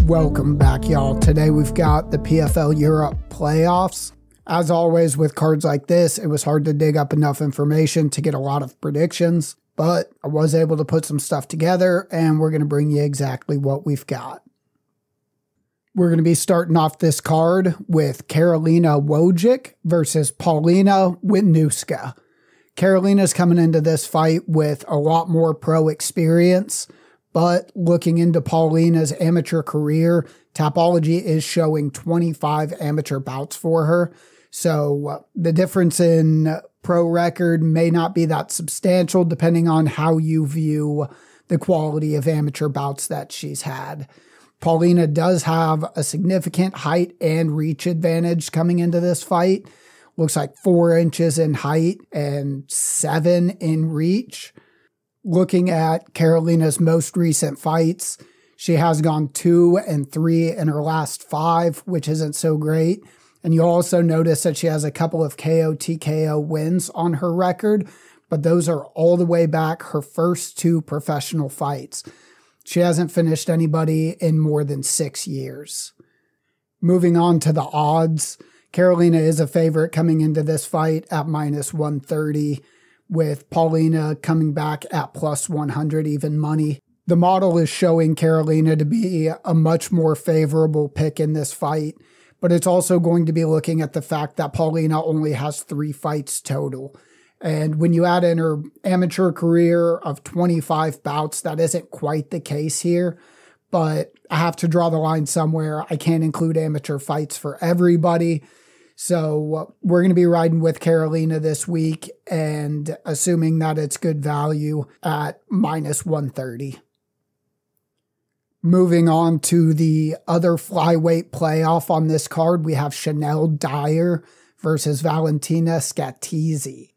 Welcome back, y'all. Today we've got the PFL Europe Playoffs. As always with cards like this, it was hard to dig up enough information to get a lot of predictions, but I was able to put some stuff together and we're going to bring you exactly what we've got. We're going to be starting off this card with Karolina Wojcik versus Paulina Wisniewska. Karolina's coming into this fight with a lot more pro experience, but looking into Paulina's amateur career, Tapology is showing 25 amateur bouts for her. So the difference in pro record may not be that substantial depending on how you view the quality of amateur bouts that she's had. Paulina does have a significant height and reach advantage coming into this fight. Looks like 4 inches in height and 7 in reach. Looking at Karolina's most recent fights, she has gone 2-3 in her last 5, which isn't so great. And you also notice that she has a couple of KO/TKO wins on her record, but those are all the way back her first 2 professional fights. She hasn't finished anybody in more than 6 years. Moving on to the odds, Karolina is a favorite coming into this fight at -130, with Paulina coming back at +100 even money. The model is showing Karolina to be a much more favorable pick in this fight, but it's also going to be looking at the fact that Paulina only has 3 fights total. And when you add in her amateur career of 25 bouts, that isn't quite the case here. But I have to draw the line somewhere. I can't include amateur fights for everybody. So we're going to be riding with Karolina this week and assuming that it's good value at -130. Moving on to the other flyweight playoff on this card, we have Shanelle Dyer versus Valentina Scatizzi.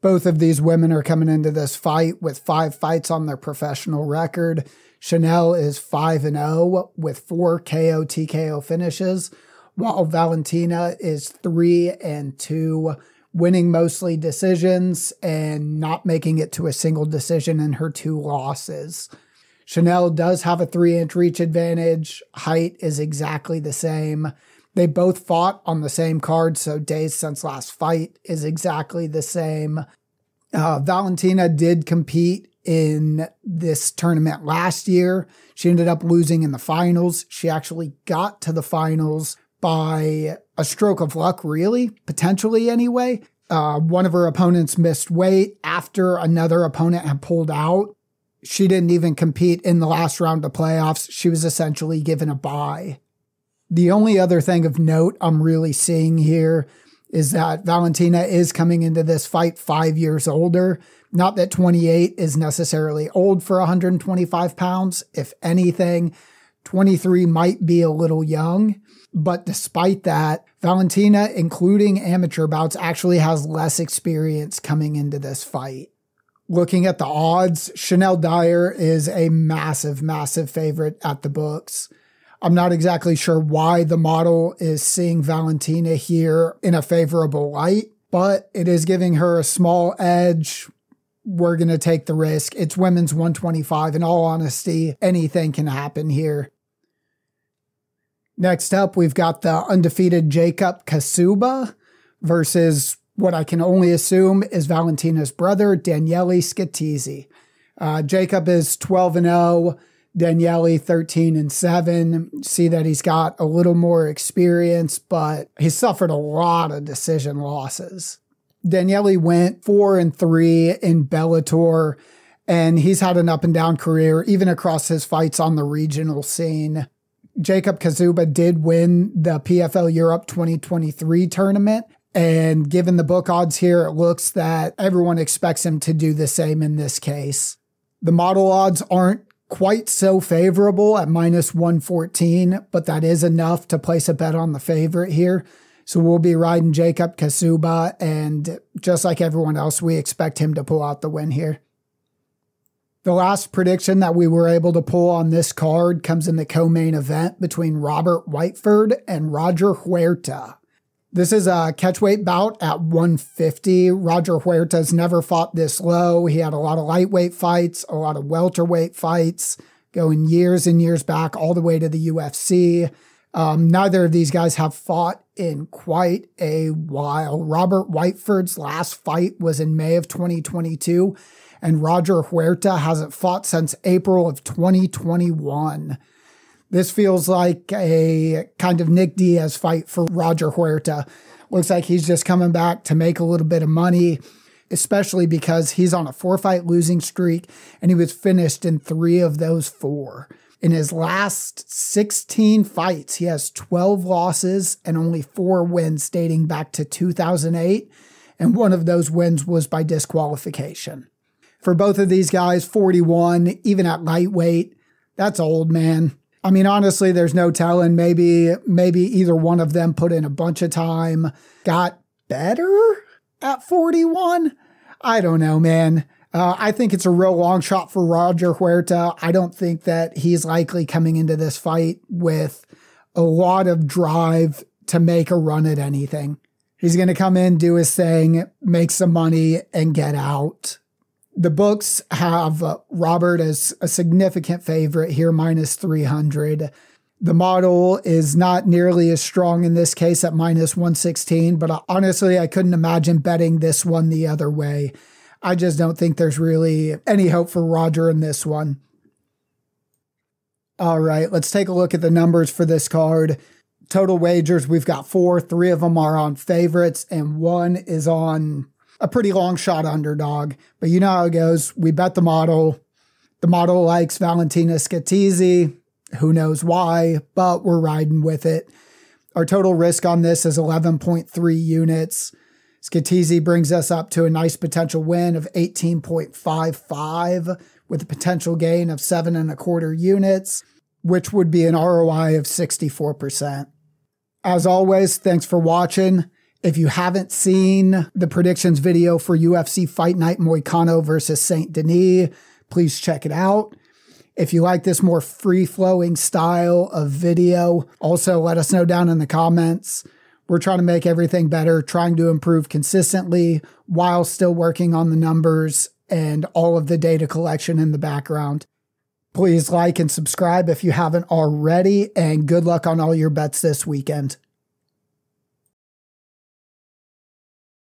Both of these women are coming into this fight with 5 fights on their professional record. Shanelle is 5-0 with 4 KO/TKO finishes, while Valentina is 3-2, winning mostly decisions and not making it to a single decision in her 2 losses. Shanelle does have a 3-inch reach advantage. Height is exactly the same. They both fought on the same card, so days since last fight is exactly the same. Valentina did compete in this tournament last year. She ended up losing in the finals. She actually got to the finals by a stroke of luck, really, potentially anyway. One of her opponents missed weight after another opponent had pulled out. She didn't even compete in the last round of playoffs. She was essentially given a bye. The only other thing of note I'm really seeing here is that Valentina is coming into this fight 5 years older. Not that 28 is necessarily old for 125 pounds. If anything, 23 might be a little young. But despite that, Valentina, including amateur bouts, actually has less experience coming into this fight. Looking at the odds, Shanelle Dyer is a massive, massive favorite at the books. I'm not exactly sure why the model is seeing Valentina here in a favorable light, but it is giving her a small edge. We're going to take the risk. It's women's 125. In all honesty, anything can happen here. Next up, we've got the undefeated Jakub Kaszuba versus what I can only assume is Valentina's brother, Daniele Scatizzi. Jakub is 12-0. Daniele 13-7. See that he's got a little more experience, but he's suffered a lot of decision losses. Daniele went 4-3 in Bellator, and he's had an up and down career, even across his fights on the regional scene. Jakub Kaszuba did win the PFL Europe 2023 tournament, and given the book odds here, it looks that everyone expects him to do the same in this case. The model odds aren't quite so favorable at -114, but that is enough to place a bet on the favorite here. So we'll be riding Jakub Kaszuba, and just like everyone else, we expect him to pull out the win here. The last prediction that we were able to pull on this card comes in the co-main event between Robert Whiteford and Roger Huerta. This is a catchweight bout at 150. Roger Huerta's never fought this low. He had a lot of lightweight fights, a lot of welterweight fights, going years and years back all the way to the UFC. Neither of these guys have fought in quite a while. Robert Whiteford's last fight was in May of 2022, and Roger Huerta hasn't fought since April of 2021. This feels like a kind of Nick Diaz fight for Roger Huerta. Looks like he's just coming back to make a little bit of money, especially because he's on a 4-fight losing streak and he was finished in 3 of those 4. In his last 16 fights, he has 12 losses and only 4 wins dating back to 2008, and one of those wins was by disqualification. For both of these guys, 41, even at lightweight, that's old, man. I mean, honestly, there's no telling. Maybe either one of them put in a bunch of time, got better at 41. I don't know, man. I think it's a real long shot for Roger Huerta. I don't think that he's likely coming into this fight with a lot of drive to make a run at anything. He's going to come in, do his thing, make some money, and get out. The books have Robert as a significant favorite here, minus 300. The model is not nearly as strong in this case at minus 116, but honestly, I couldn't imagine betting this one the other way. I just don't think there's really any hope for Roger in this one. All right, let's take a look at the numbers for this card. Total wagers, we've got 4. 3 of them are on favorites, and 1 is on a pretty long shot underdog. But you know how it goes. We bet the model. The model likes Valentina Scatizzi. Who knows why, but we're riding with it. Our total risk on this is 11.3 units. Scatizzi brings us up to a nice potential win of 18.55 with a potential gain of 7.25 units, which would be an ROI of 64%. As always, thanks for watching. If you haven't seen the predictions video for UFC Fight Night Moicano versus St. Denis, please check it out. If you like this more free-flowing style of video, also let us know down in the comments. We're trying to make everything better, trying to improve consistently while still working on the numbers and all of the data collection in the background. Please like and subscribe if you haven't already, and good luck on all your bets this weekend.